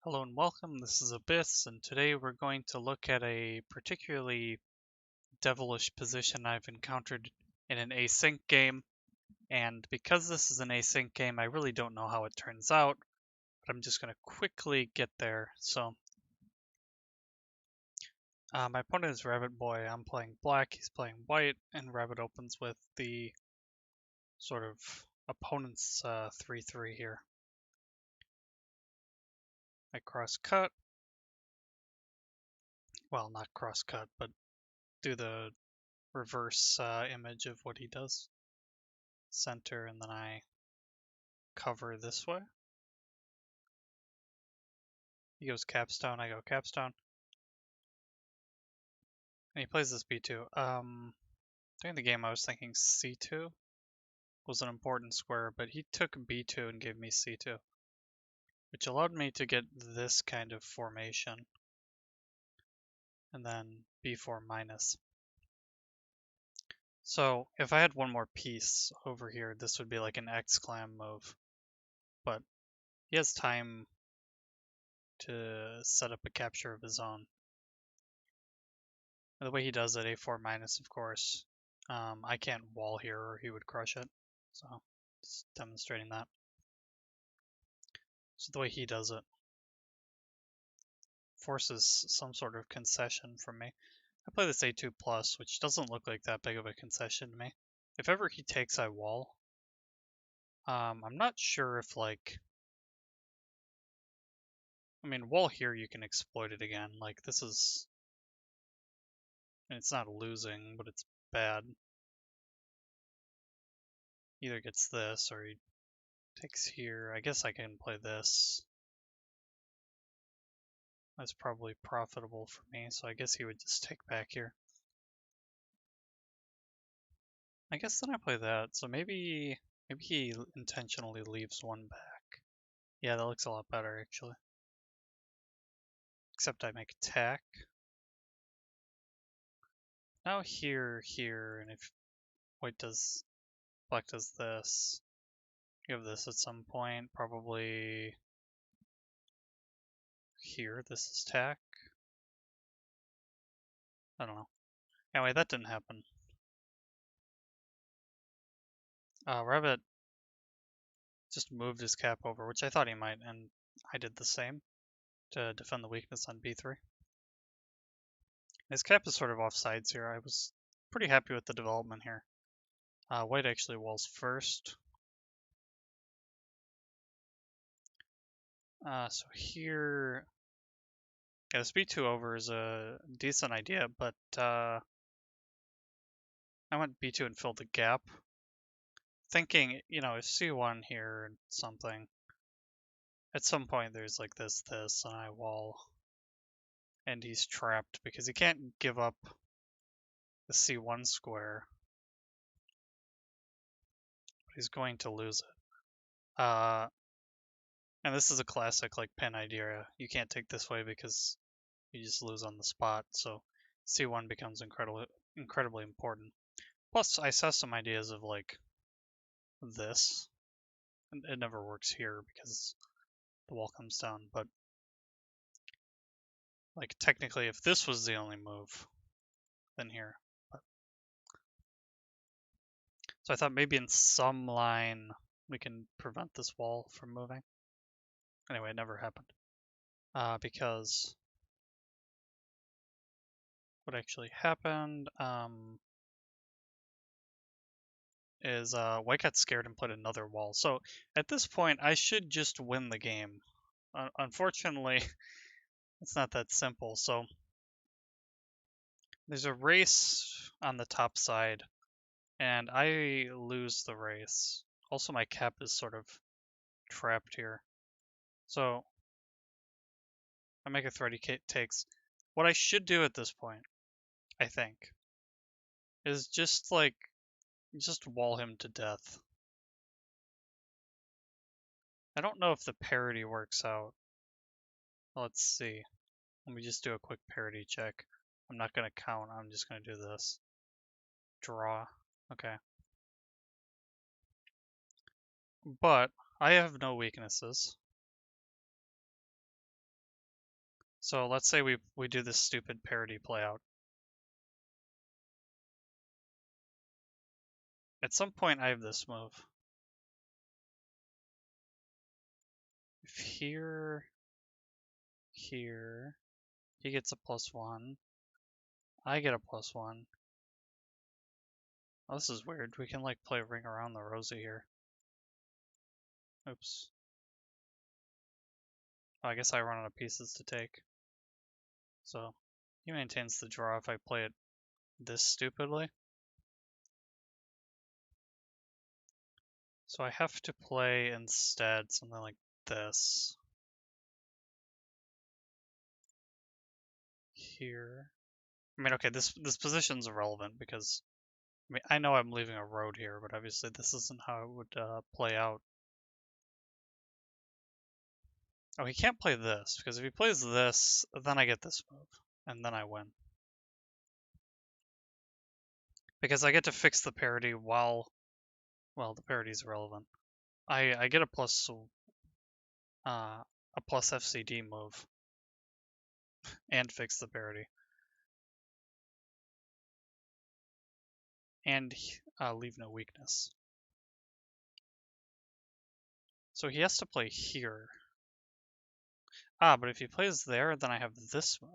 Hello and welcome, this is Abyss, and today we're going to look at a particularly devilish position I've encountered in an async game. And because this is an async game, I really don't know how it turns out, but I'm just going to quickly get there. So, my opponent is Rabbit Boy, I'm playing black, he's playing white, and Rabbit opens with the sort of opponent's 3-3 here. I cross cut. Well, not cross cut, but do the reverse image of what he does. Center, and then I cover this way. He goes capstone, I go capstone. And he plays this b2. During the game I was thinking c2 was an important square, but he took b2 and gave me c2, which allowed me to get this kind of formation. And then b4 minus. So if I had one more piece over here, this would be like an X-clam move. But he has time to set up a capture of his own. And the way he does it, a4 minus, of course, I can't wall here or he would crush it. So just demonstrating that. So the way he does it forces some sort of concession from me. I play this a2 plus, which doesn't look like that big of a concession to me. If ever he takes, I wall. I'm not sure if wall here you can exploit it again. Like this is, and it's not losing, but it's bad. Either gets this or he takes here. I guess I can play this. That's probably profitable for me, so I guess he would just take back here. I guess then I play that, so maybe he intentionally leaves one back. Yeah, that looks a lot better actually. Except I make attack. Now here, and if black does this, you have this at some point, probably here, this is tack. I don't know. Anyway, that didn't happen. Rabbit just moved his cap over, which I thought he might, and I did the same to defend the weakness on b3. His cap is sort of off sides here. I was pretty happy with the development here. White actually walls first. So here, yeah, this b2 over is a decent idea, but I went b2 and filled the gap. Thinking, if c1 here and something, at some point there's like this, and I wall. And he's trapped because he can't give up the c1 square. But he's going to lose it. And this is a classic like pin idea. You can't take this way because you just lose on the spot. So c1 becomes incredibly important. Plus, I saw some ideas of like this. And it never works here because the wall comes down. But like technically, if this was the only move, then here. So I thought maybe in some line we can prevent this wall from moving. Anyway, it never happened. Because what actually happened is white got scared and put another wall. So at this point, I should just win the game. Unfortunately, it's not that simple. So there's a race on the top side, and I lose the race. Also, my cap is sort of trapped here. So I make a threat he takes. What I should do at this point, I think, is just wall him to death. I don't know if the parity works out. Let's see. Let me just do a quick parity check. I'm not going to count. I'm just going to do this. Draw. Okay. But I have no weaknesses. So let's say we do this stupid parody playout. At some point, I have this move. If here, he gets a +1. I get a +1. Oh, this is weird. We can like play Ring Around the Rosie here. Oops. Oh, I guess I run out of pieces to take. So he maintains the draw if I play it this stupidly. So I have to play instead something like this. Here. I mean, okay, this position's irrelevant because I mean I know I'm leaving a road here, but obviously this isn't how it would play out. Oh, he can't play this because if he plays this, then I get this move, and then I win. Because I get to fix the parity while, well, the parity is irrelevant. I get a plus FCD move and fix the parity and leave no weakness. So he has to play here. Ah, but if he plays there, then I have this move.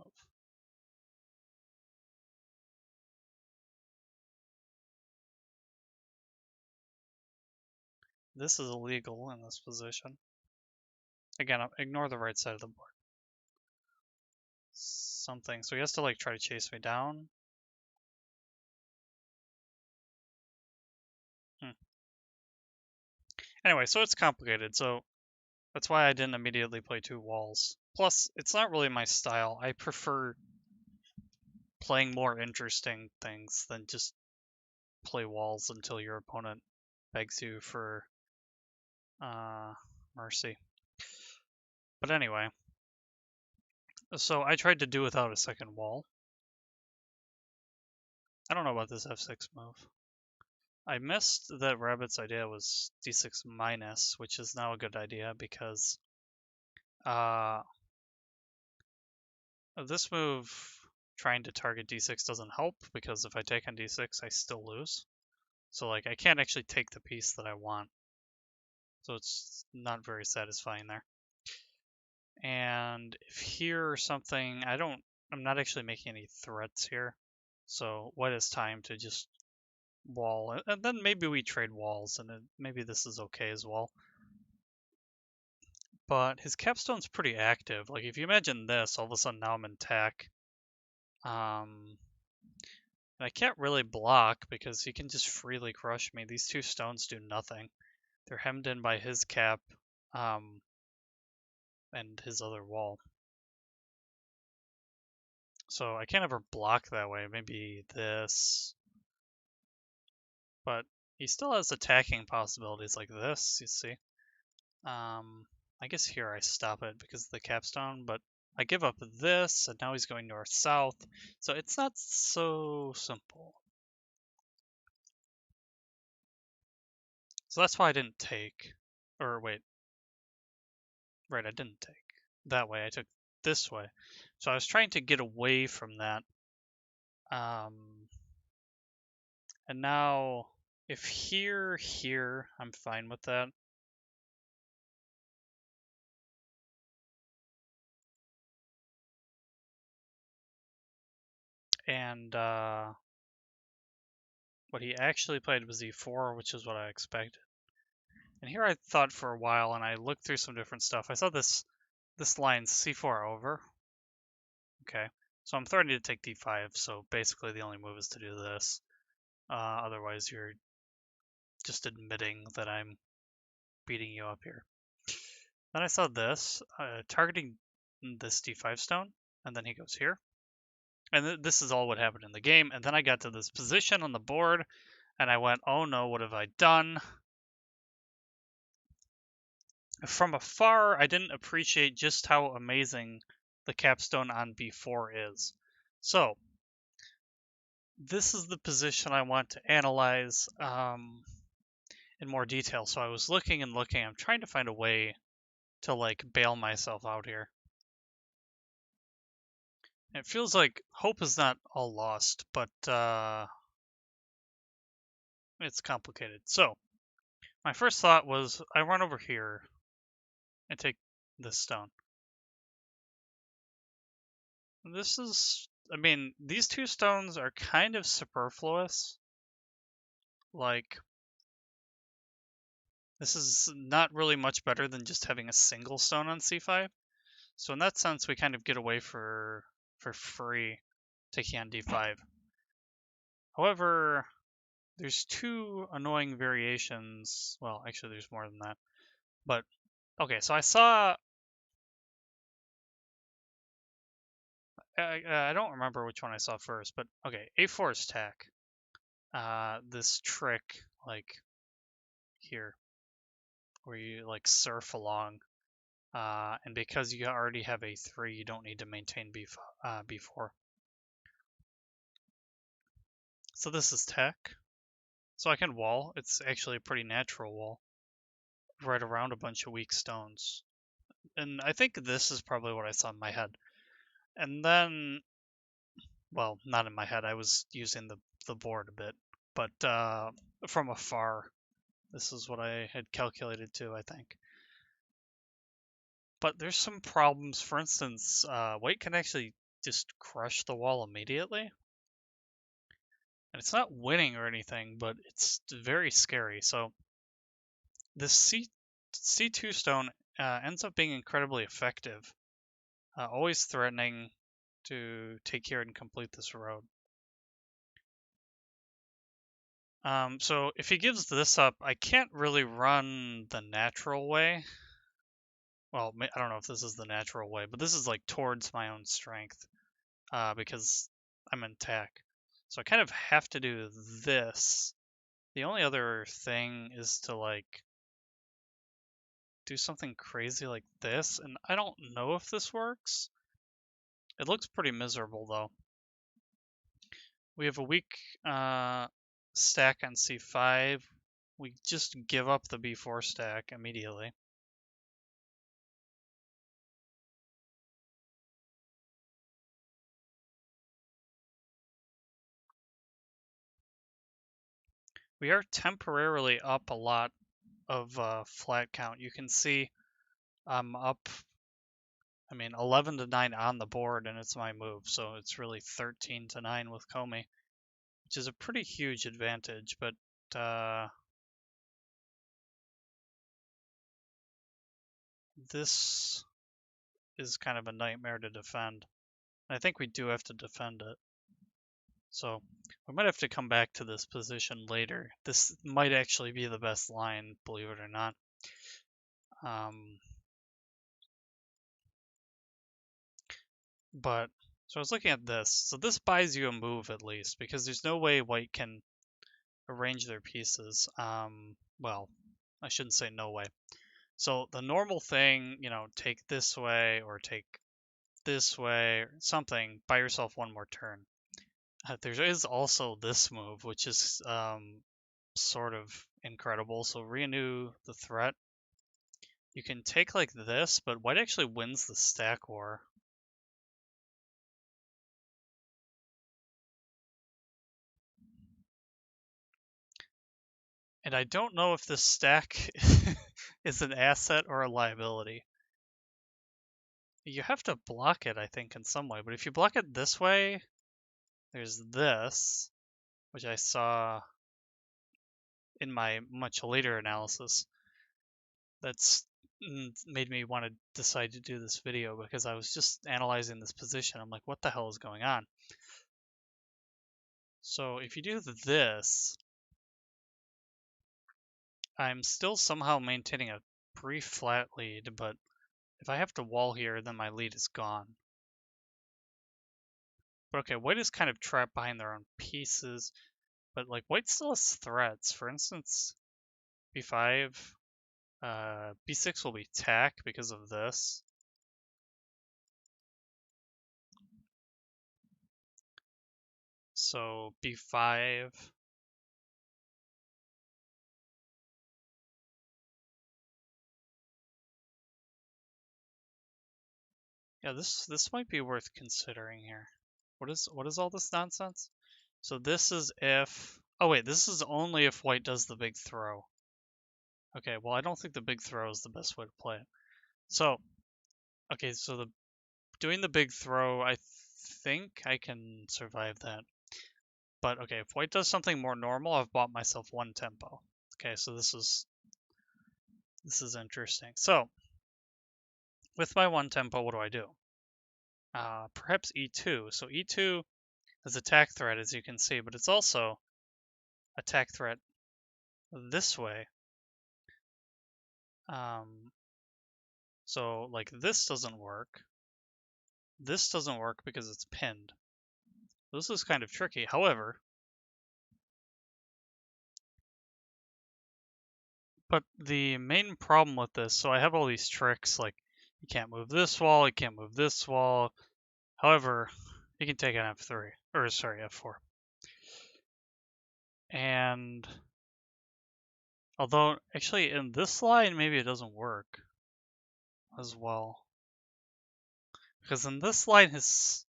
This is illegal in this position. Again, ignore the right side of the board. Something. So he has to like try to chase me down. Anyway, so it's complicated. So that's why I didn't immediately play 2 walls. Plus, it's not really my style. I prefer playing more interesting things than just play walls until your opponent begs you for mercy. But anyway, so I tried to do without a second wall. I don't know about this f6 move. I missed that Rabbit's idea was d6 minus, which is now a good idea because this move trying to target d6 doesn't help because if I take on d6, I still lose. So like I can't actually take the piece that I want. So it's not very satisfying there. And if here or something, I'm not actually making any threats here. So what is time to just wall? And then maybe we trade walls and maybe this is okay as well. But his capstone's pretty active. Like if you imagine this, all of a sudden now I'm in tack. And I can't really block because he can just freely crush me. These 2 stones do nothing. They're hemmed in by his cap and his other wall. So I can't ever block that way. Maybe this. But he still has attacking possibilities like this, you see. I guess here I stop it because of the capstone, but I give up this, and now he's going north-south. So it's not so simple. So that's why I didn't take. Or wait. Right, I didn't take. That way, I took this way. So I was trying to get away from that. And now, if here, I'm fine with that. And what he actually played was e4, which is what I expected. And here I thought for a while, and I looked through some different stuff. I saw this line c4 over. Okay, so I'm threatening to take d5, so basically the only move is to do this. Otherwise, you're just admitting that I'm beating you up here. Then I saw this, targeting this d5 stone, and then he goes here. And this is all what happened in the game. And then I got to this position on the board, and I went, oh no, what have I done? From afar, I didn't appreciate just how amazing the capstone on b4 is. So, this is the position I want to analyze in more detail. So I was looking and looking. I'm trying to find a way to like bail myself out here. It feels like hope is not all lost, but it's complicated. So, my first thought was I run over here and take this stone. This is, I mean, these two stones are kind of superfluous. Like, this is not really much better than just having a single stone on c5. So in that sense, we kind of get away for free taking on d5. However, there's two annoying variations. Well, actually, there's more than that. But, okay, so I don't remember which one I saw first, but okay, a4 is tack. This trick, like here, where you like surf along, and because you already have a3, you don't need to maintain b4. So this is tack. So I can wall. It's actually a pretty natural wall, right around a bunch of weak stones. And I think this is probably what I saw in my head. And then, well, not in my head. I was using the board a bit, but from afar, this is what I had calculated too, I think. But there's some problems. For instance, white can actually just crush the wall immediately. And it's not winning or anything, but it's very scary. So this C2 stone ends up being incredibly effective, always threatening to take here and complete this road. So if he gives this up, I can't really run the natural way. Well, I don't know if this is the natural way, but this is like towards my own strength, because I'm in attack. So I kind of have to do this. The only other thing is to like do something crazy like this, and I don't know if this works. It looks pretty miserable though. We have a weak stack on c5. We just give up the b4 stack immediately. We are temporarily up a lot of flat count. You can see I'm up, I mean, 11 to 9 on the board, and it's my move, so it's really 13 to 9 with Comey, which is a pretty huge advantage, but this is kind of a nightmare to defend. I think we do have to defend it. So we might have to come back to this position later. This might actually be the best line, believe it or not. But so I was looking at this. So this buys you a move at least, because there's no way white can arrange their pieces. Well, I shouldn't say no way. So the normal thing, you know, take this way or take this way or something, buy yourself one more turn. There is also this move, which is sort of incredible. So renew the threat. You can take like this, but white actually wins the stack war. And I don't know if this stack is an asset or a liability. You have to block it, I think, in some way. But if you block it this way, there's this, which I saw in my much later analysis. That's made me want to decide to do this video, because I was just analyzing this position. I'm like, what the hell is going on? So if you do this, I'm still somehow maintaining a brief flat lead, but if I have to wall here, then my lead is gone. But okay, white is kind of trapped behind their own pieces, but like white still has threats. For instance, b5, b6 will be tack because of this. So b5. Yeah, this might be worth considering here. What is all this nonsense? So this is if... Oh wait, this is only if white does the big throw. Okay, well I don't think the big throw is the best way to play it. So, okay, so doing the big throw, I think I can survive that. But okay, if white does something more normal, I've bought myself one tempo. Okay, so this is interesting. So, with my one tempo, what do? Perhaps E2. So E2 is attack threat, as you can see, but it's also attack threat this way. So like this doesn't work. This doesn't work because it's pinned. This is kind of tricky. However, but the main problem with this, so I have all these tricks, like you can't move this wall, you can't move this wall. However, you can take an F3, or sorry, F4. And although, actually, in this line, maybe it doesn't work as well. Because in this line, his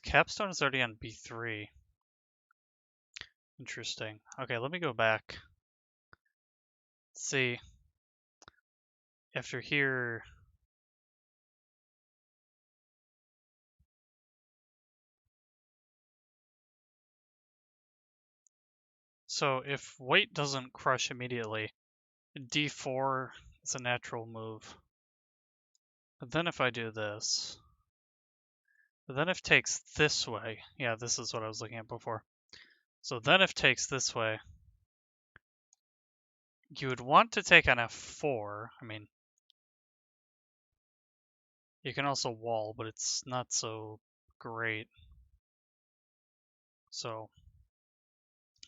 capstone is already on B3. Interesting. Okay, let me go back. Let's see. After here... So if white doesn't crush immediately, D4 is a natural move. But then if I do this... But then if takes this way... Yeah, this is what I was looking at before. So then if takes this way... You would want to take on F4. I mean... You can also wall, but it's not so great. So...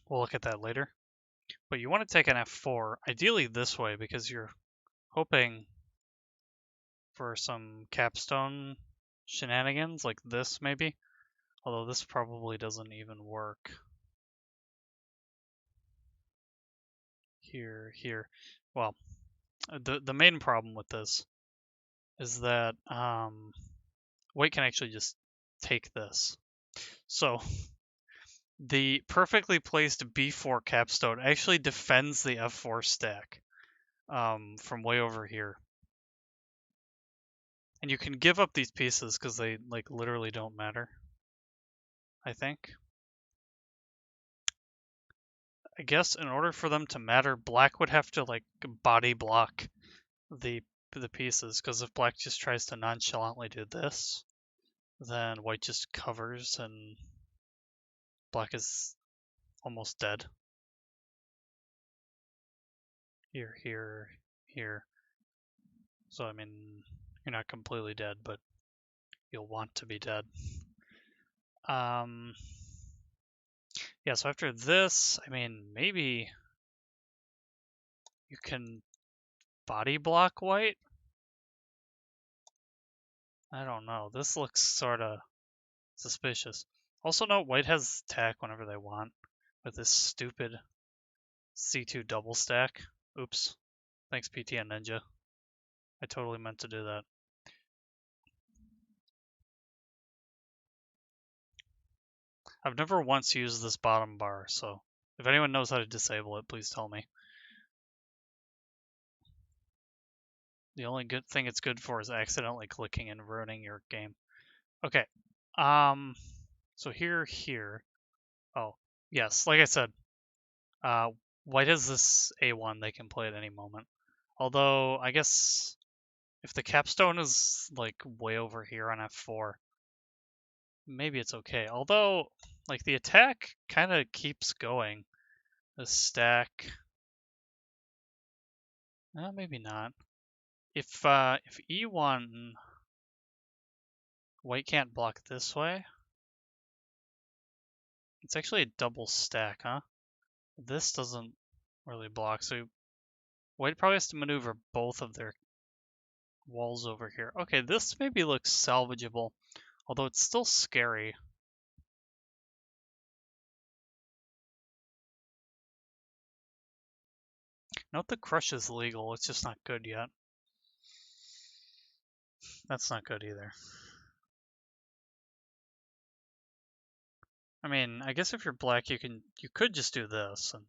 We'll look at that later. But you want to take an F4, ideally this way, because you're hoping for some capstone shenanigans, like this maybe. Although this probably doesn't even work. Here. Well, the main problem with this is that white can actually just take this. So the perfectly placed B4 capstone actually defends the F4 stack from way over here. And you can give up these pieces because they like literally don't matter, I think. I guess in order for them to matter, black would have to like body block the pieces, because if black just tries to nonchalantly do this, then white just covers and black is almost dead. Here. So I mean, you're not completely dead, but you'll want to be dead. Yeah, so after this, I mean, maybe you can body block white? I don't know. This looks sort of suspicious. Also note, white has attack whenever they want with this stupid C2 double stack. Oops. Thanks, ptn.ninja. I totally meant to do that. I've never once used this bottom bar, so if anyone knows how to disable it, please tell me. The only good thing it's good for is accidentally clicking and ruining your game. Okay. So here. Oh, yes, like I said, white has this A1, they can play at any moment. Although, I guess if the capstone is like way over here on F4, maybe it's okay. Although, like the attack kind of keeps going. The stack, maybe not. If E1, white can't block this way. It's actually a double stack, huh? This doesn't really block, so white probably has to maneuver both of their walls over here. Okay, this maybe looks salvageable, although it's still scary. Note the crush is legal, it's just not good yet. That's not good either. I mean, I guess if you're black, you could just do this and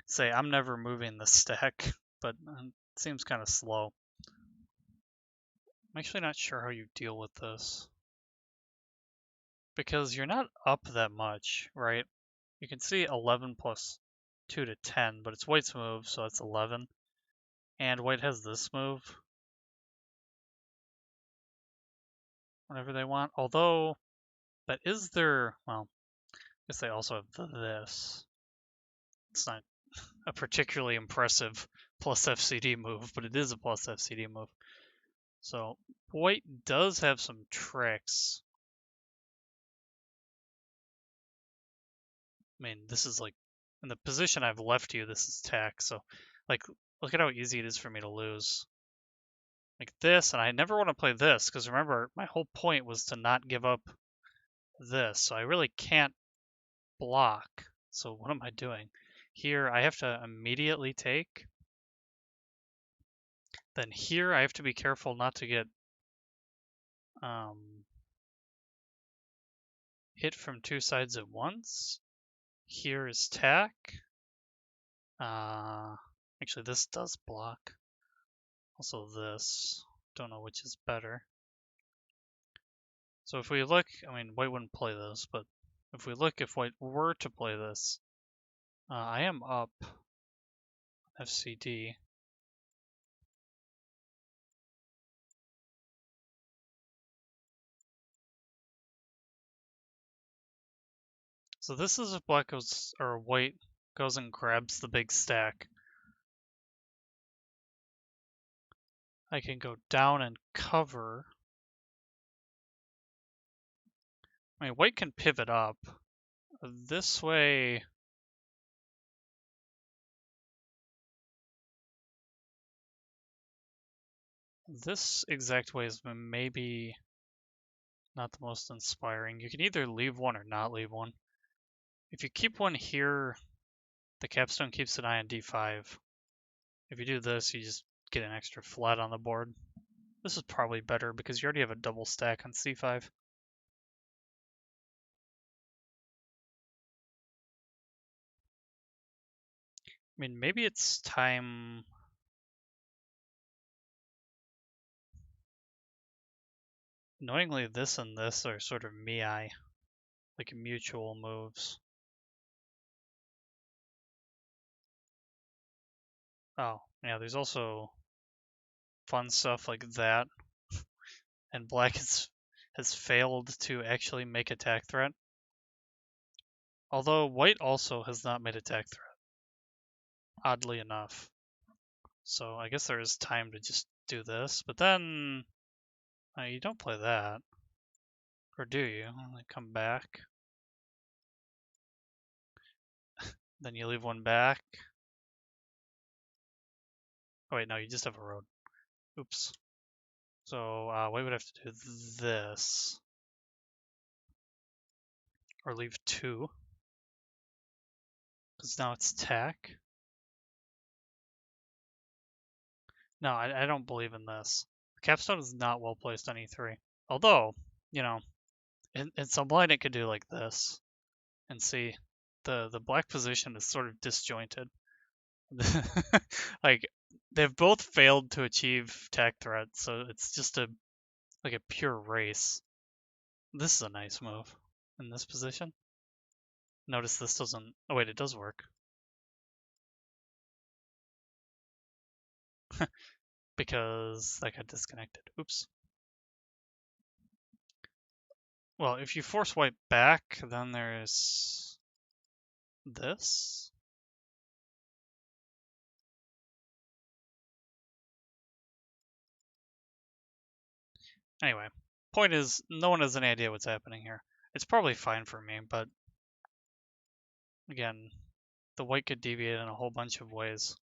say I'm never moving the stack, but it seems kind of slow. I'm actually not sure how you deal with this because you're not up that much, right? You can see 11 plus 2 to 10, but it's white's move, so that's 11. And white has this move whenever they want. Although, that is their, well, I guess they also have this. It's not a particularly impressive plus FCD move, but it is a plus FCD move. So, white does have some tricks. I mean, this is like, in the position I've left you, this is tack, so, like, look at how easy it is for me to lose. Like this, and I never want to play this, because remember, my whole point was to not give up this, so I really can't block. So what am I doing? Here, I have to immediately take. Then here, I have to be careful not to get hit from two sides at once. Here is tack. Actually, this does block. Also this. Don't know which is better. So if we look, I mean, white wouldn't play this, but if we look, if white were to play this, I am up FCD. So this is if black goes, or white goes and grabs the big stack. I can go down and cover. I mean, white can pivot up. This way, this exact way is maybe not the most inspiring. You can either leave one or not leave one. If you keep one here, the capstone keeps an eye on d5. If you do this, you just get an extra flat on the board. This is probably better because you already have a double stack on c5. I mean, maybe it's time. Annoyingly, this and this are sort of me-I, like mutual moves. Oh, yeah, there's also fun stuff like that. And black has failed to actually make attack threat. Although white also has not made attack threat, oddly enough. So I guess there is time to just do this, but then you don't play that. Or do you? Come back. Then you leave one back. Oh wait, no, you just have a road. Oops. So white would have to do this. Or leave two. Because now it's tack. No, I don't believe in this. The capstone is not well placed on e3. Although, you know, in some line it could do like this. And see, the black position is sort of disjointed. Like, they've both failed to achieve tack threat, so it's just a pure race. This is a nice move in this position. Notice this doesn't. Oh wait, it does work. Because that got disconnected. Oops. Well, if you force white back, then there's this. Anyway, point is, no one has any idea what's happening here. It's probably fine for me, but again, the white could deviate in a whole bunch of ways.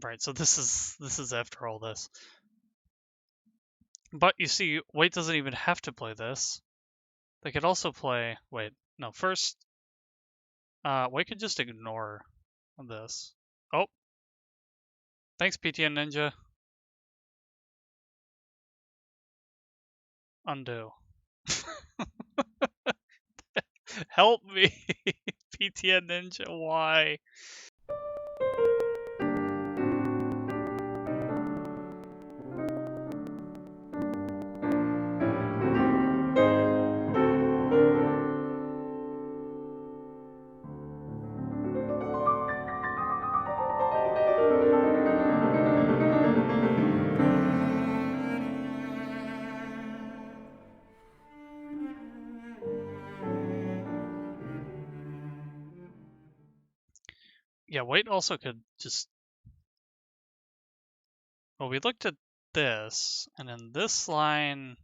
Right, so this is after all this. But you see, white doesn't even have to play this. They could also play, wait, no, first, white could just ignore this. Oh, thanks ptn.ninja. Undo. Help me, ptn.ninja, why? Yeah, white also could just, well, we looked at this, and in this line,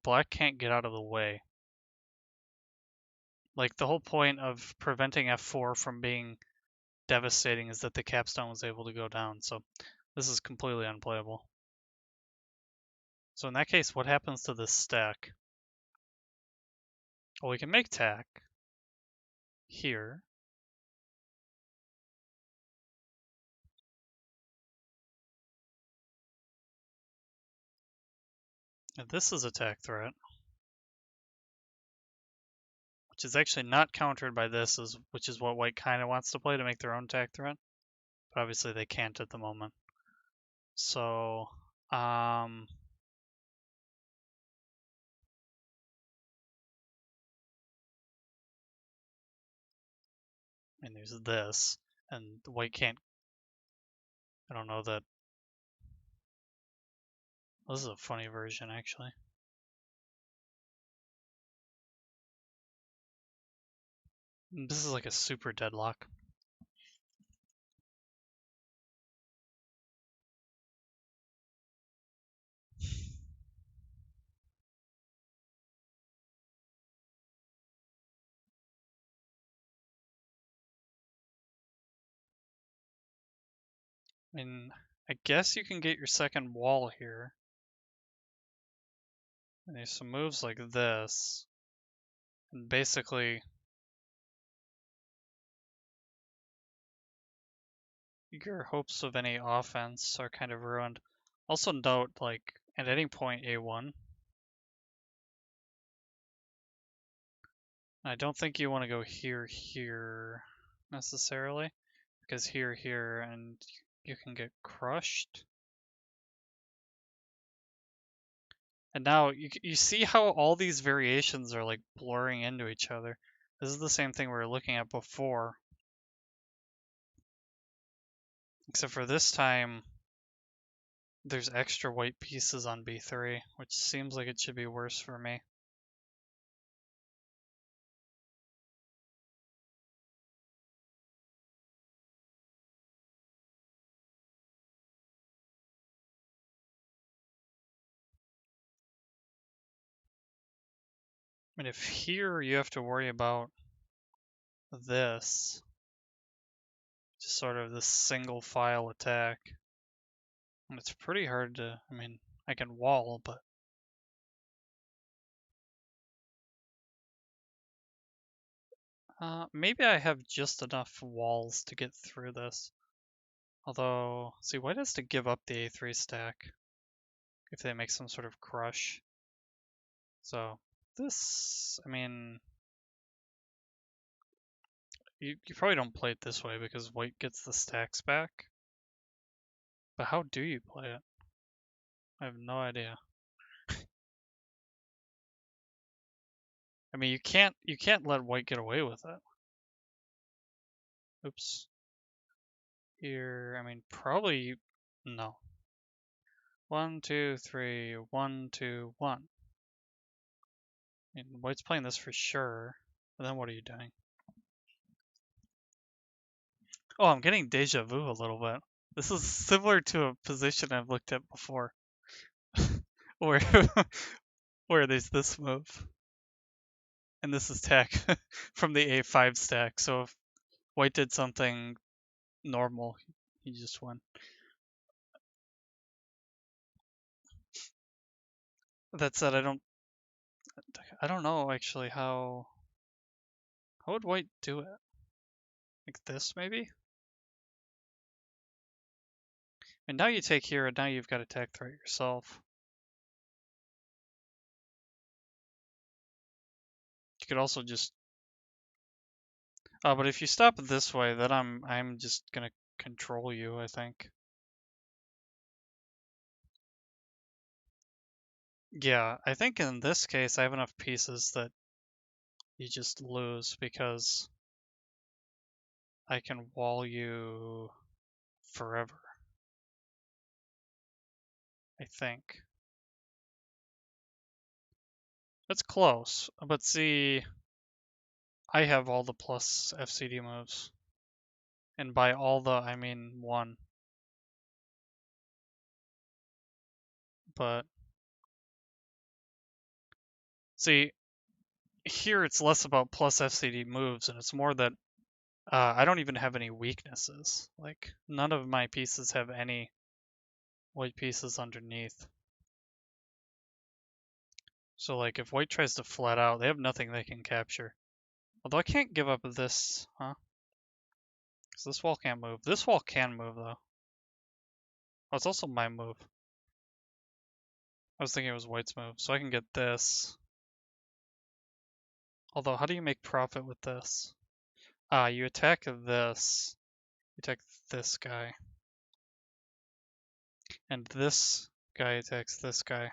black can't get out of the way. Like, the whole point of preventing f4 from being devastating is that the capstone was able to go down, so this is completely unplayable. So in that case, what happens to this stack? Well, we can make tack here. And this is a tack threat, which is actually not countered by this, which is what white kind of wants to play to make their own tack threat. But obviously they can't at the moment. So, and there's this, and white can't, I don't know that, this is a funny version actually. This is like a super deadlock. I mean, I guess you can get your second wall here. And there's some moves like this. And basically, your hopes of any offense are kind of ruined. Also note, like, at any point A1, I don't think you want to go here, necessarily, because here, and you can get crushed. And now you see how all these variations are like blurring into each other. This is the same thing we were looking at before. Except for this time, there's extra white pieces on B3, which seems like it should be worse for me. I mean, if here you have to worry about this, just sort of this single file attack, and it's pretty hard to, I mean, I can wall, but maybe I have just enough walls to get through this. Although, see, white has to give up the A3 stack if they make some sort of crush. So this, I mean, you probably don't play it this way because white gets the stacks back. But how do you play it? I have no idea. I mean, you can't let white get away with it. Oops. Here, I mean, probably no. 1, 2, 3, 1, 2, 1. I mean, white's playing this for sure. And then what are you doing? Oh, I'm getting deja vu a little bit. This is similar to a position I've looked at before, where where there's this move, and this is tack from the A5 stack. So if white did something normal, he just won. That said, I don't know actually how would white do it? Like this maybe? And now you take here, and now you've got attack threat yourself. You could also just but if you stop it this way, then I'm just gonna control you, I think. Yeah, I think in this case I have enough pieces that you just lose because I can wall you forever, I think. That's close, but see, I have all the plus FCD moves. And by all the, I mean one. But see, here it's less about plus FCD moves, and it's more that I don't even have any weaknesses. Like, none of my pieces have any white pieces underneath. So, like, if white tries to flat out, they have nothing they can capture. Although I can't give up this, huh? Because this wall can't move. This wall can move, though. Oh, it's also my move. I was thinking it was white's move. So I can get this. Although, how do you make profit with this? You attack this. You attack this guy. And this guy attacks this guy.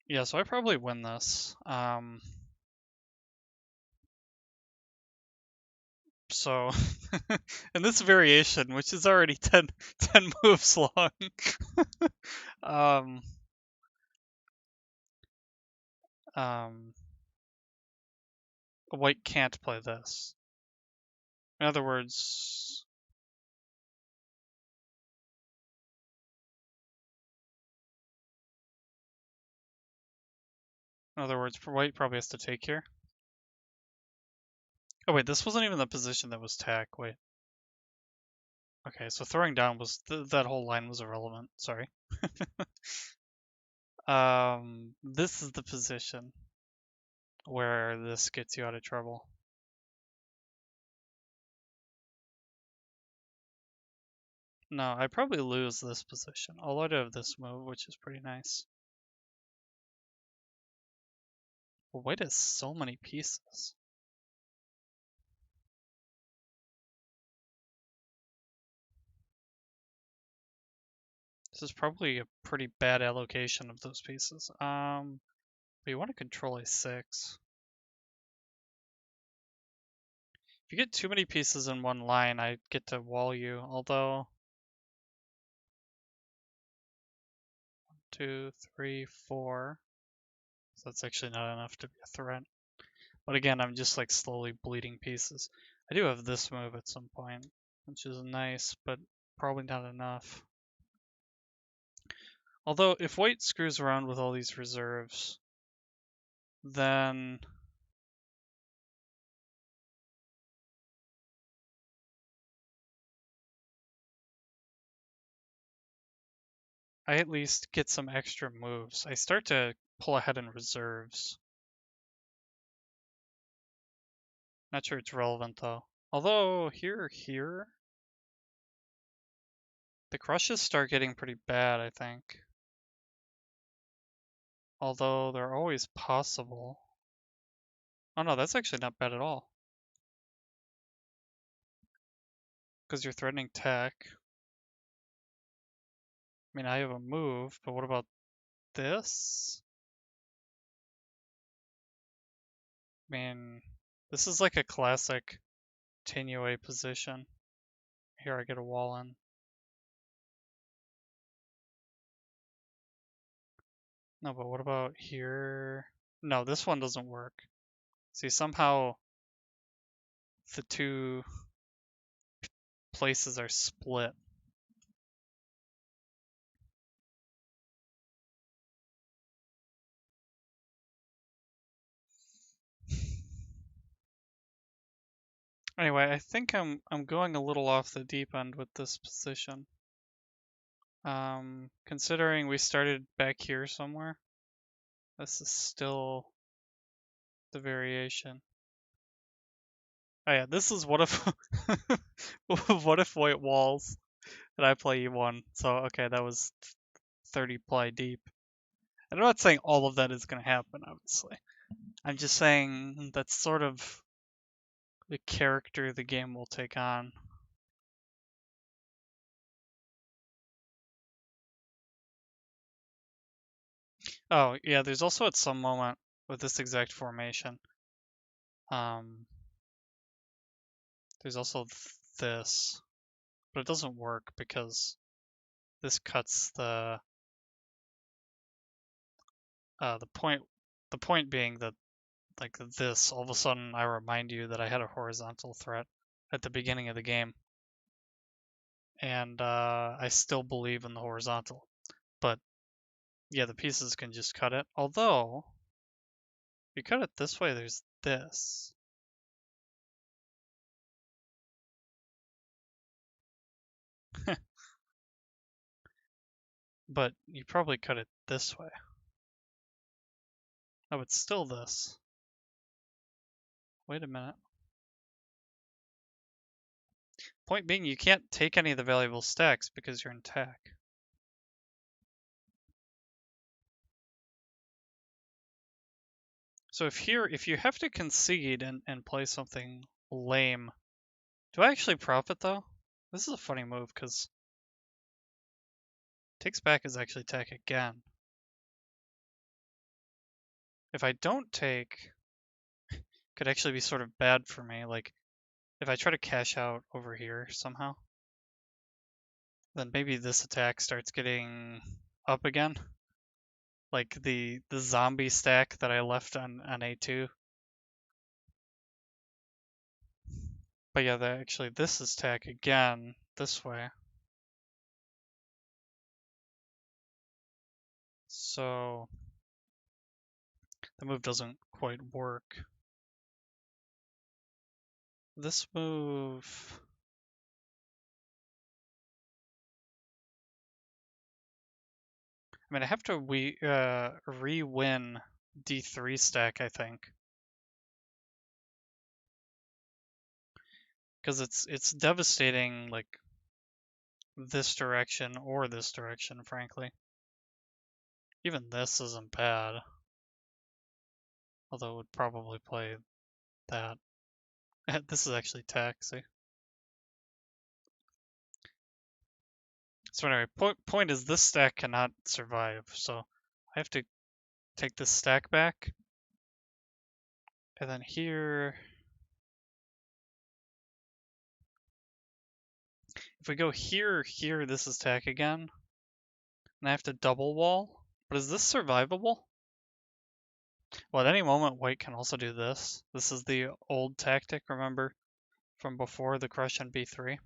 Yeah, so I probably win this. So, in this variation, which is already 10 moves long, um, um, white can't play this. In other words, white probably has to take here. Oh wait, this wasn't even the position that was tack. Wait. Okay, so throwing down was that whole line was irrelevant. Sorry. This is the position where this gets you out of trouble. No, I probably lose this position. Although I do have this move, which is pretty nice. But white has so many pieces. This is probably a pretty bad allocation of those pieces. But you want to control a 6. If you get too many pieces in one line, I get to wall you. Although 2, 3, 4. So that's actually not enough to be a threat. But again, I'm just like slowly bleeding pieces. I do have this move at some point, which is nice, but probably not enough. Although if white screws around with all these reserves, then I at least get some extra moves. I start to pull ahead in reserves. Not sure it's relevant though. Although here, the crushes start getting pretty bad, I think. Although they're always possible. Oh no, that's actually not bad at all. Because you're threatening tech. I mean, I have a move, but what about this? I mean, this is like a classic Tinue position. Here I get a wall in. No, but what about here? No, this one doesn't work. See, somehow the two places are split. Anyway, I think I'm going a little off the deep end with this position. Considering we started back here somewhere, this is still the variation. Oh yeah, this is what if what if white walls and I play E1. So okay, that was 30 ply deep. And I'm not saying all of that is gonna happen, obviously. I'm just saying that's sort of the character the game will take on. Oh yeah, there's also at some moment with this exact formation, um, there's also this, but it doesn't work because this cuts the point. The point being that like this, all of a sudden I remind you that I had a horizontal threat at the beginning of the game, and I still believe in the horizontal. But yeah, the pieces can just cut it. Although, if you cut it this way, there's this. But you probably cut it this way. Oh, it's still this. Wait a minute. Point being, you can't take any of the valuable stacks because you're in tack. So if you have to concede and play something lame, do I actually profit though? This is a funny move because takes back is actually tack again. If I don't take, could actually be sort of bad for me. Like if I try to cash out over here somehow, then maybe this attack starts getting up again. Like the zombie stack that I left on A2. But yeah, actually this is tack again this way. So the move doesn't quite work. This move, I mean, I have to re-win D3 stack, I think, because it's devastating like this direction or this direction, frankly. Even this isn't bad, although it would probably play that. This is actually taxi. So anyway, point is this stack cannot survive, so I have to take this stack back, and then here, if we go here, this is tack again, and I have to double wall. But is this survivable? Well, at any moment, white can also do this. This is the old tactic, remember, from before the crush on b3.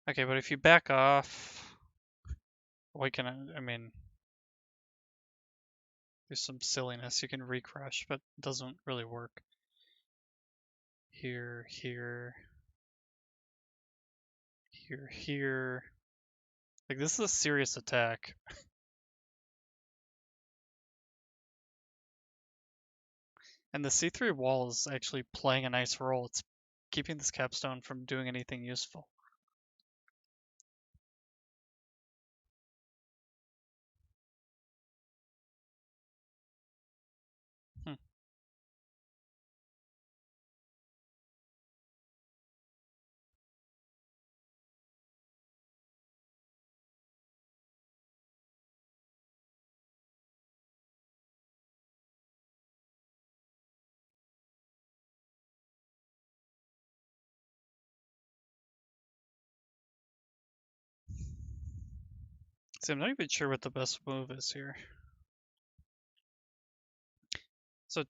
Okay, but if you back off, white can, I mean, there's some silliness. You can recrush, but it doesn't really work. Here, here, here. Like, this is a serious attack. And the c3 wall is actually playing a nice role. It's keeping this capstone from doing anything useful. Hmm. See, I'm not even sure what the best move is here. So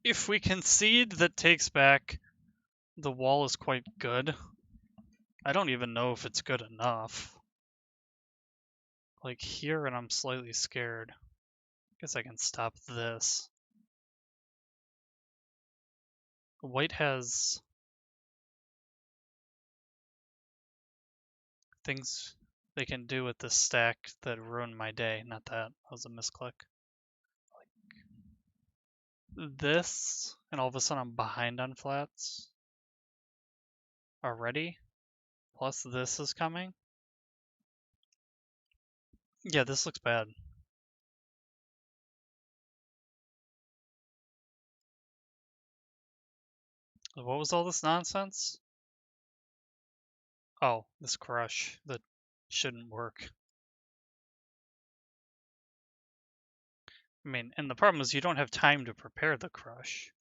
if we concede that takes back, the wall is quite good. I don't even know if it's good enough. Like here, and I'm slightly scared. Guess I can stop this. White has things they can do with this stack that ruin my day. Not that. That was a misclick. This, and all of a sudden I'm behind on flats already. Plus this is coming. Yeah, this looks bad. What was all this nonsense? Oh, this crush that shouldn't work. I mean, and the problem is you don't have time to prepare the crush.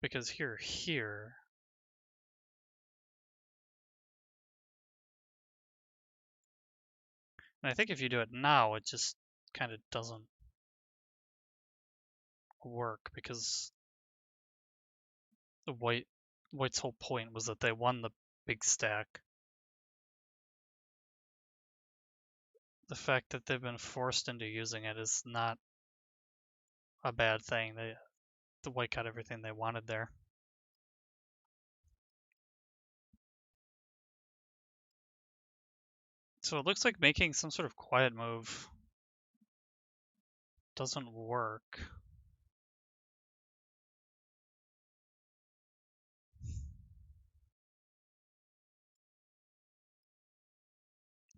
Because here. And I think if you do it now, it just kind of doesn't work because the white's whole point was that they won the big stack. The fact that they've been forced into using it is not a bad thing. The white got everything they wanted there. So it looks like making some sort of quiet move doesn't work.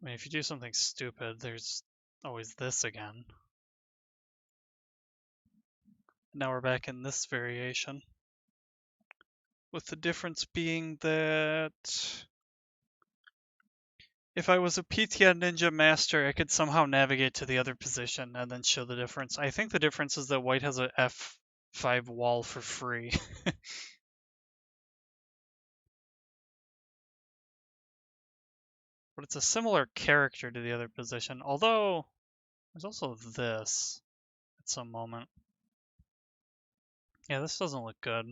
I mean, if you do something stupid, there's always this again. Now we're back in this variation. With the difference being that if I was a ptn.ninja master, I could somehow navigate to the other position and then show the difference. I think the difference is that white has a F5 wall for free. But it's a similar character to the other position, although there's also this at some moment. Yeah, this doesn't look good.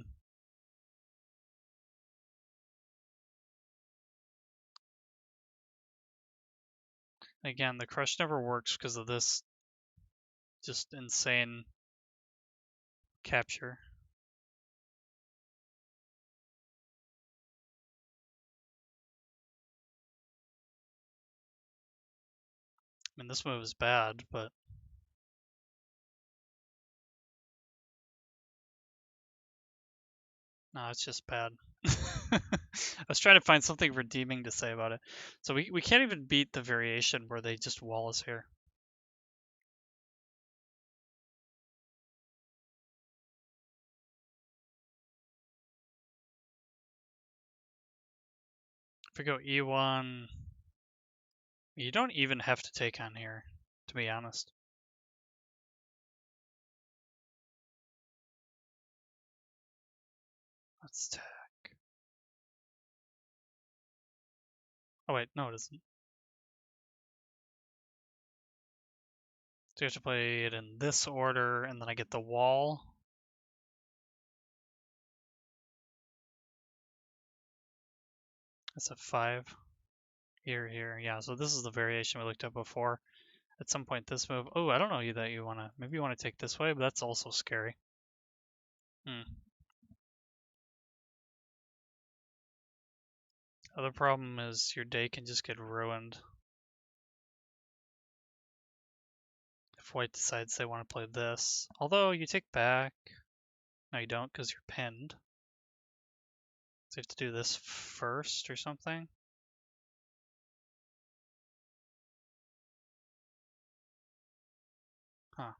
Again, the crush never works because of this just insane capture. I mean, this move is bad, but no, it's just bad. I was trying to find something redeeming to say about it. So we can't even beat the variation where they just wall us here. If we go E1, you don't even have to take on here, to be honest. Let's tack. Oh wait, no it isn't. So you have to play it in this order, and then I get the wall. That's a 5. Here. Yeah, so this is the variation we looked at before. At some point this move, oh, I don't know that you wanna, maybe you wanna take this way, but that's also scary. Other problem is your day can just get ruined. If white decides they want to play this. Although you take back. No, you don't because you're pinned. So you have to do this first or something. Huh.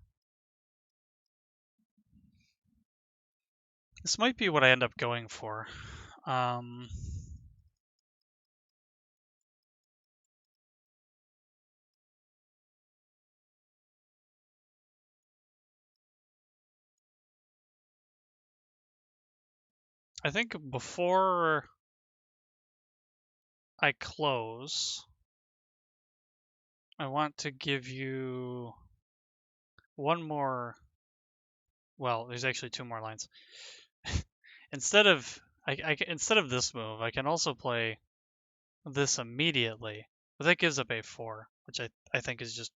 This might be what I end up going for. I think before I close, I want to give you one more. Well, there's actually 2 more lines. Instead of instead of this move, I can also play this immediately, but that gives up a4, which I think is just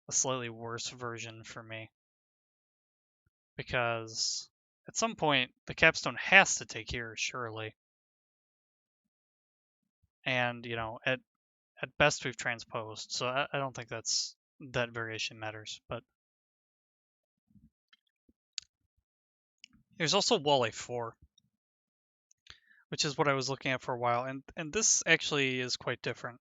a slightly worse version for me because at some point, the capstone has to take here, surely. And, you know, at best we've transposed, so I don't think that variation matters. But there's also wall a4, which is what I was looking at for a while, and this actually is quite different.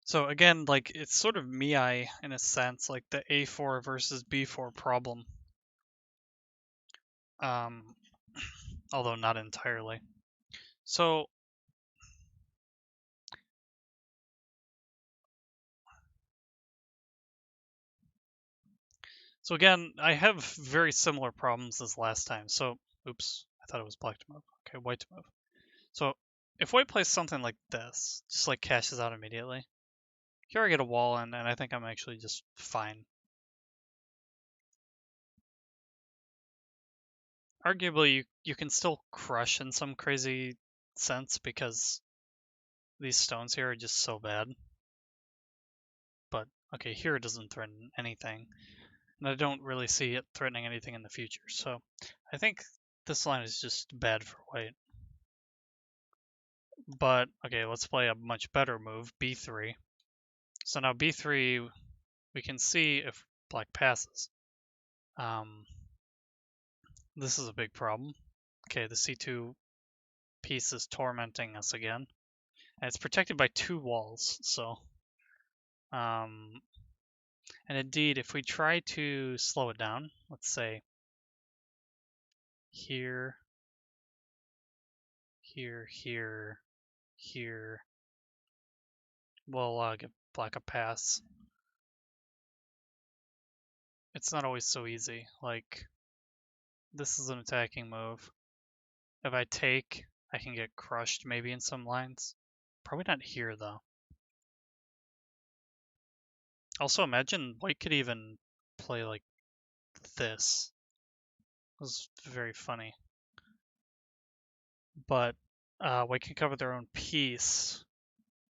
So again, like it's sort of Mii in a sense, like the a4 versus b4 problem. Although not entirely. So again, I have very similar problems as last time. So, oops, I thought it was black to move. Okay, white to move. So if white plays something like this, just like cashes out immediately, here I get a wall in, and I think I'm actually just fine. Arguably, you can still crush in some crazy sense because these stones here are just so bad. But okay, here it doesn't threaten anything, and I don't really see it threatening anything in the future. So I think this line is just bad for white. But okay, let's play a much better move, b3. So now b3, we can see if black passes. This is a big problem. Okay, the c2 piece is tormenting us again. And it's protected by 2 walls, so... and indeed, if we try to slow it down, let's say here, here, here, here, we'll give black a pass. It's not always so easy. Like, this is an attacking move. If I take, I can get crushed maybe in some lines. Probably not here, though. Also, imagine white could even play like this. It was very funny. But white can cover their own piece,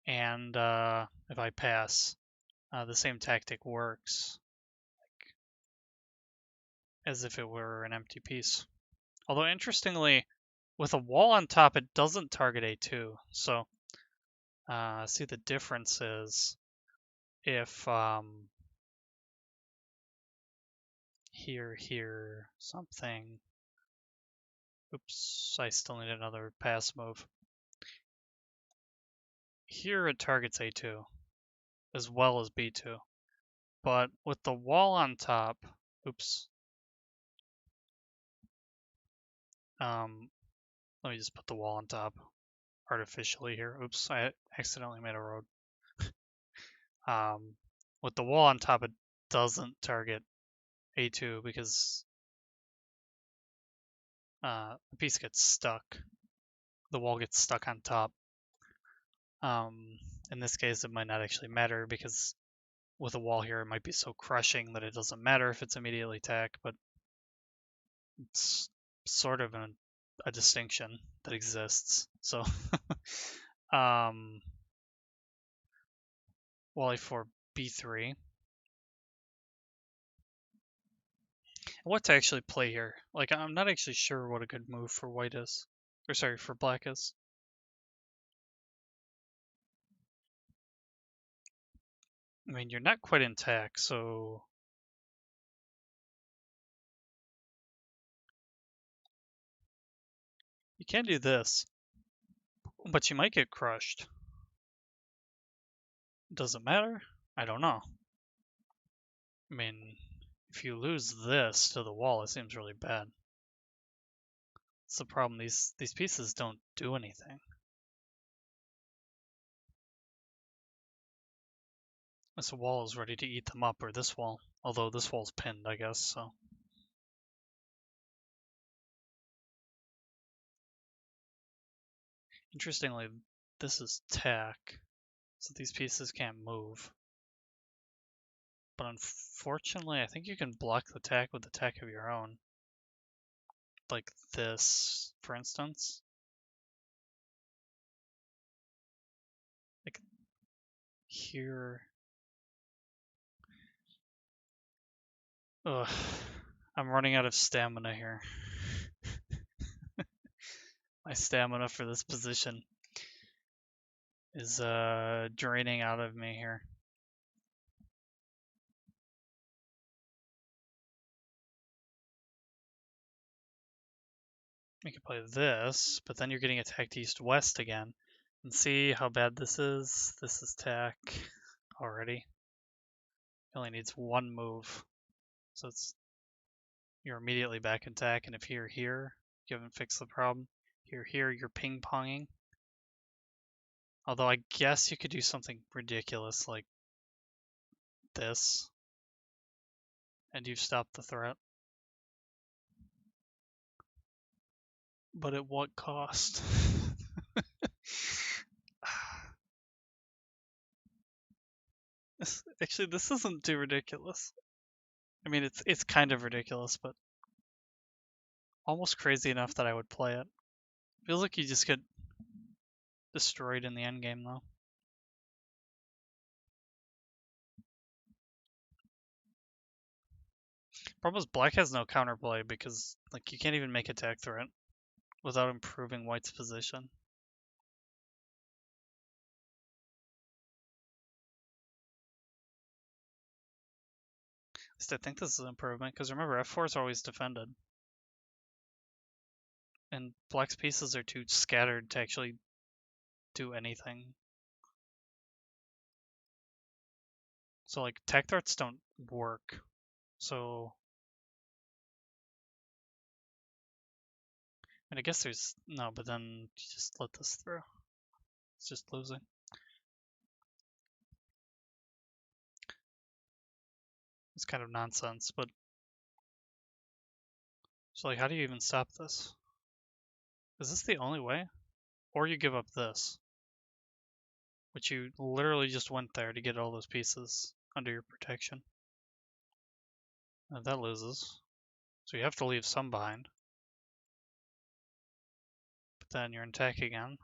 and if I pass, the same tactic works, like, as if it were an empty piece. Although, interestingly, with a wall on top, it doesn't target a2. So, see, the difference is if here, something. Oops, I still need another pass move. Here it targets a2 as well as b2. But with the wall on top, oops. Let me just put the wall on top artificially here. Oops, I accidentally made a road. With the wall on top, it doesn't target a2 because the piece gets stuck. The wall gets stuck on top. In this case, it might not actually matter because with a wall here, it might be so crushing that it doesn't matter if it's immediately attacked, but it's sort of a distinction that exists. So, wall a4, b3. What to actually play here? Like, I'm not actually sure what a good move for white is. Or sorry, for black is. I mean, you're not quite intact, so... You can do this. But you might get crushed. Does it matter? I don't know. I mean, if you lose this to the wall, it seems really bad. That's the problem. These pieces don't do anything. This wall is ready to eat them up, or this wall. Although this wall's pinned, I guess, so... Interestingly, this is tack, so these pieces can't move. But unfortunately, I think you can block the tack with the tack of your own. Like this, for instance. Like here. Ugh. I'm running out of stamina here. My stamina for this position is draining out of me here. We could play this, but then you're getting attacked east-west again. And see how bad this is? This is tack already. It only needs one move. So you're immediately back in tack, and if you're here, you haven't fixed the problem. Here, you're ping-ponging. Although I guess you could do something ridiculous like this, and you've stopped the threat. But at what cost? Actually, this isn't too ridiculous. I mean, it's kind of ridiculous, but almost crazy enough that I would play it. Feels like you just get destroyed in the end game, though. Problem is, black has no counterplay because, like, you can't even make attack threat without improving white's position. At least I think this is an improvement, because remember, f4 is always defended. And black's pieces are too scattered to actually do anything. So, like, attack threats don't work. So, and I guess there's, no, but then you just let this through. It's just losing. It's kind of nonsense, but so like, how do you even stop this? Is this the only way? Or you give up this, which you literally just went there to get all those pieces under your protection. And that loses. So you have to leave some behind. But then you're in attack again.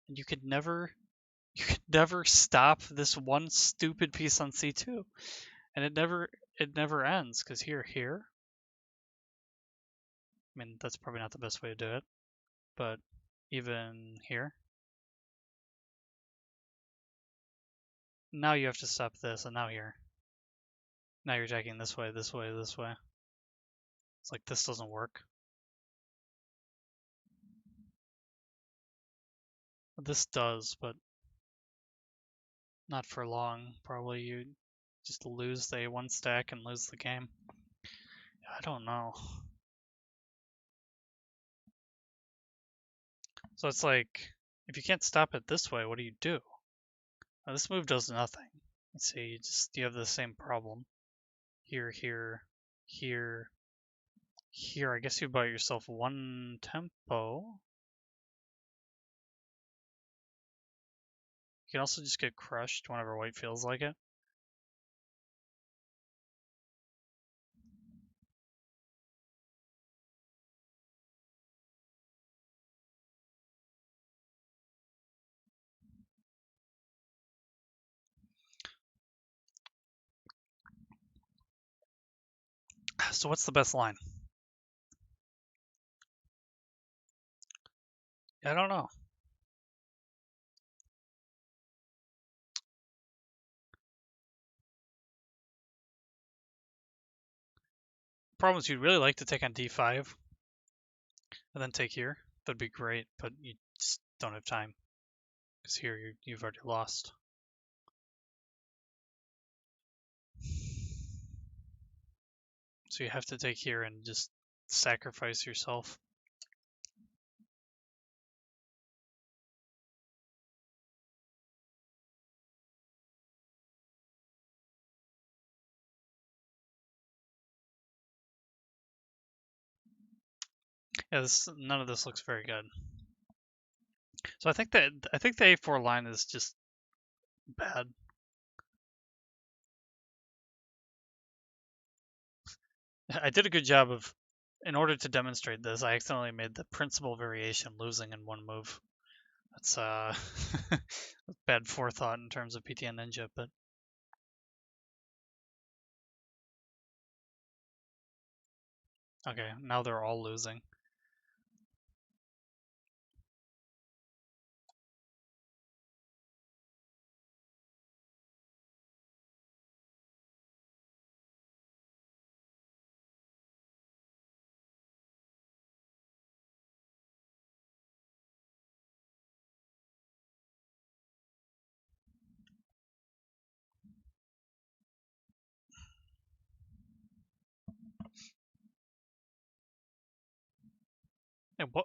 And you could never stop this one stupid piece on C2. And it never ends, because here. I mean, that's probably not the best way to do it, but even here. Now you have to stop this, and now here. Now you're attacking this way, this way, this way. It's like this doesn't work. This does, but not for long. Probably you just lose the A1 stack and lose the game. I don't know. So it's like, if you can't stop it this way, what do you do? Now, this move does nothing. Let's see, you have the same problem. Here, here, here, here. I guess you buy yourself one tempo. You can also just get crushed whenever white feels like it. So what's the best line? I don't know. Problem is, you'd really like to take on d5 and then take here. That'd be great, but you just don't have time because here you've already lost. So you have to take here and just sacrifice yourself. Yeah, none of this looks very good. So I think the A4 line is just bad. I did a good job of, in order to demonstrate this, I accidentally made the principal variation losing in one move. That's bad forethought in terms of ptn.ninja, but Okay, now they're all losing.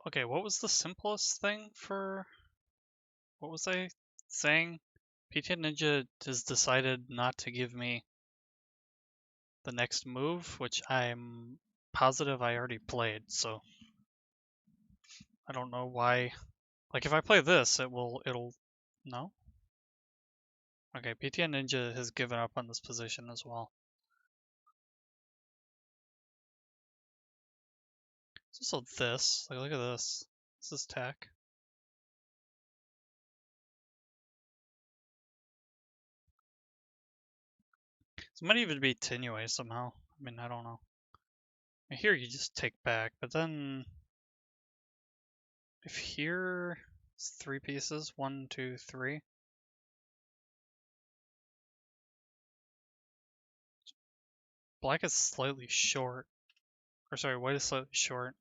Okay, what was the simplest thing for... What was I saying? ptn.ninja has decided not to give me the next move, which I'm positive I already played, so I don't know why. Like, if I play this, it'll... No? Okay, ptn.ninja has given up on this position as well. It's also this. Like, look at this. This is tech. This might even be Tinue somehow. I mean, I don't know. Here you just take back, but then if here it's 3 pieces, 1, 2, 3. Black is slightly short. Or sorry, white is slightly short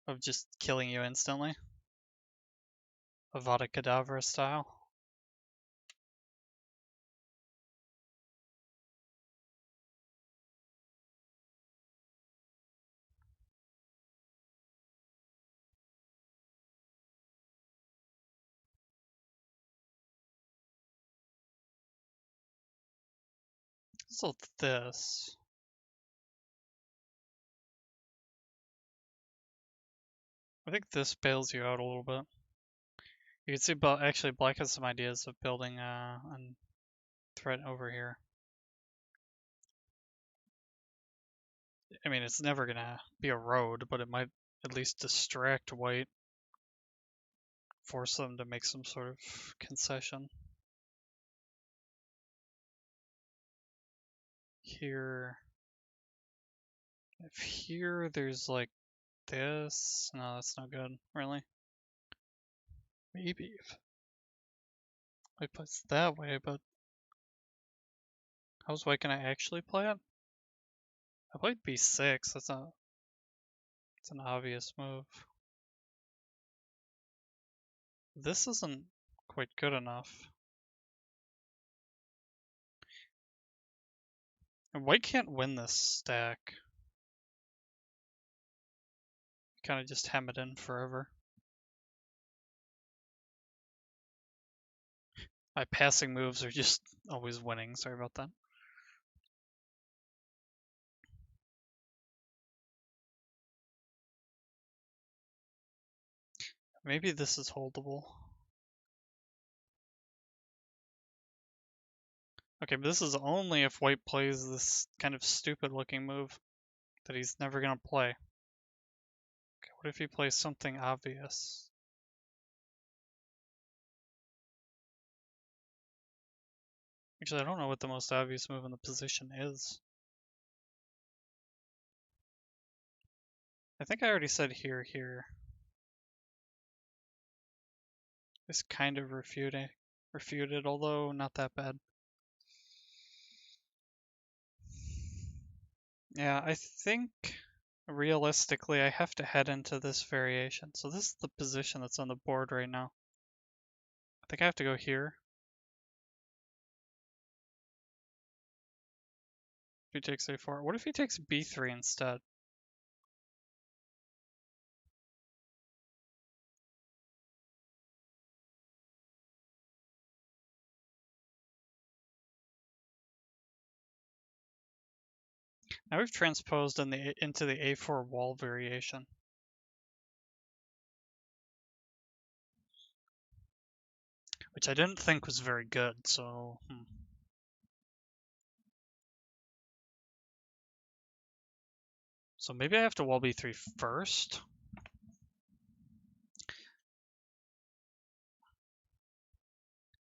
of just killing you instantly. Avada Kedavra style. So this. I think this bails you out a little bit. You can see, but actually, Black has some ideas of building a threat over here. I mean, it's never gonna be a road, but it might at least distract White, force them to make some sort of concession. Here, if here there's like this, no, that's not good, really. Maybe if I put it that way, but how's White gonna actually play it? I played b6. That's not. It's an obvious move. This isn't quite good enough. And White can't win this stack. Kind of just hem it in forever. My passing moves are just always winning. Sorry about that. Maybe this is holdable. Okay, but this is only if White plays this kind of stupid looking move that he's never gonna play. Okay, what if he plays something obvious? Actually, I don't know what the most obvious move in the position is. I think I already said here, here. It's kind of refuted, although not that bad. Yeah, I think realistically I have to head into this variation. So this is the position that's on the board right now. I think I have to go here. If he takes a4. What if he takes b3 instead? Now we've transposed into the a4 wall variation. Which I didn't think was very good, so... So maybe I have to wall b3 first?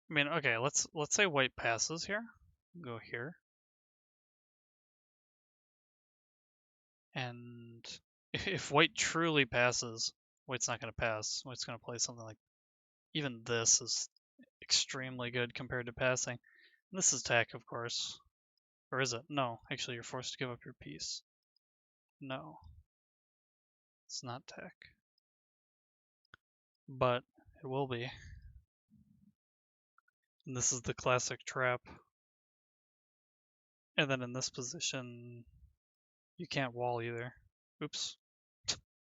I mean, okay, let's say White passes here. Go here. And if white truly passes, white's not going to pass. White's going to play something like, even this is extremely good compared to passing. And this is tack, of course. Or is it? No, actually you're forced to give up your piece. No, it's not tack. But it will be. And this is the classic trap. And then in this position, you can't wall either. Oops.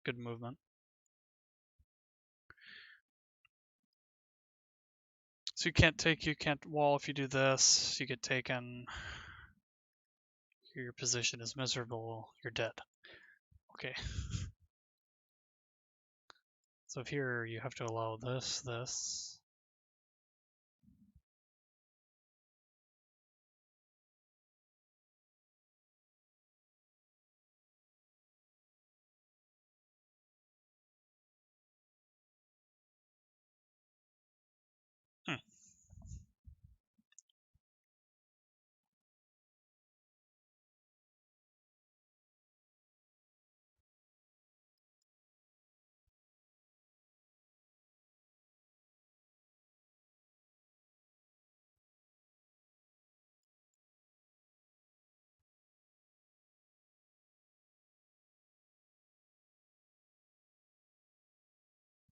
Good movement. So you can't take, you can't wall if you do this. You get taken. Your position is miserable. You're dead. Okay. So here you have to allow this, this. Hmm.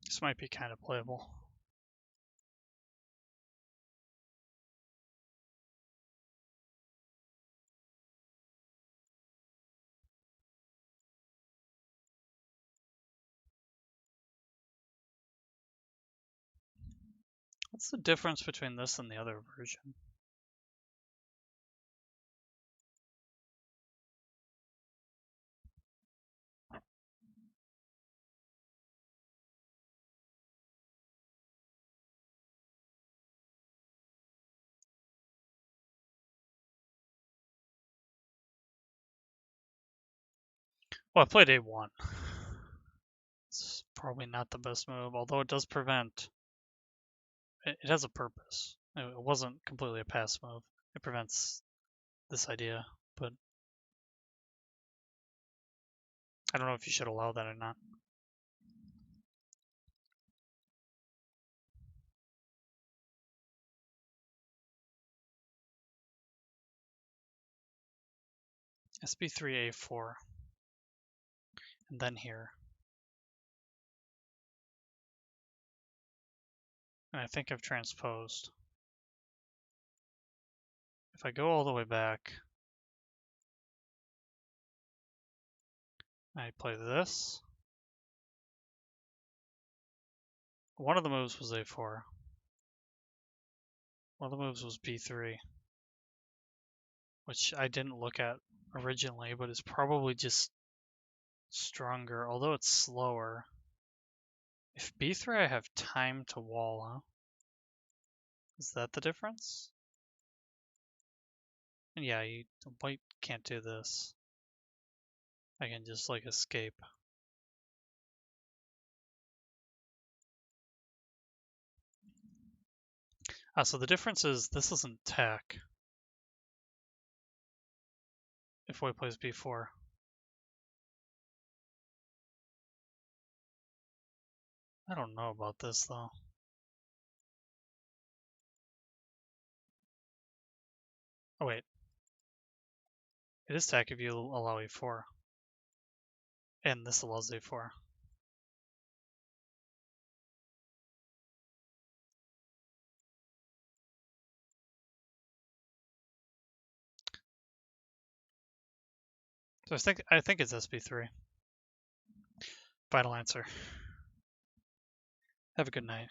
This might be kind of playable. What's the difference between this and the other version? Well, I played A1. It's probably not the best move, although it does prevent. It has a purpose. It wasn't completely a pass move. It prevents this idea, but I don't know if you should allow that or not. SB3A4, and then here. And I think I've transposed. If I go all the way back, I play this. One of the moves was A4. One of the moves was B3, which I didn't look at originally, but is probably just stronger, although it's slower. If B3 I have time to wall, huh? Is that the difference? And yeah, white can't do this. I can just like escape. So the difference is this isn't tack. If white plays B4. I don't know about this though. Oh wait. It is tack if you allow A4. And this allows A4. So I think it's SB3. Final answer. Have a good night.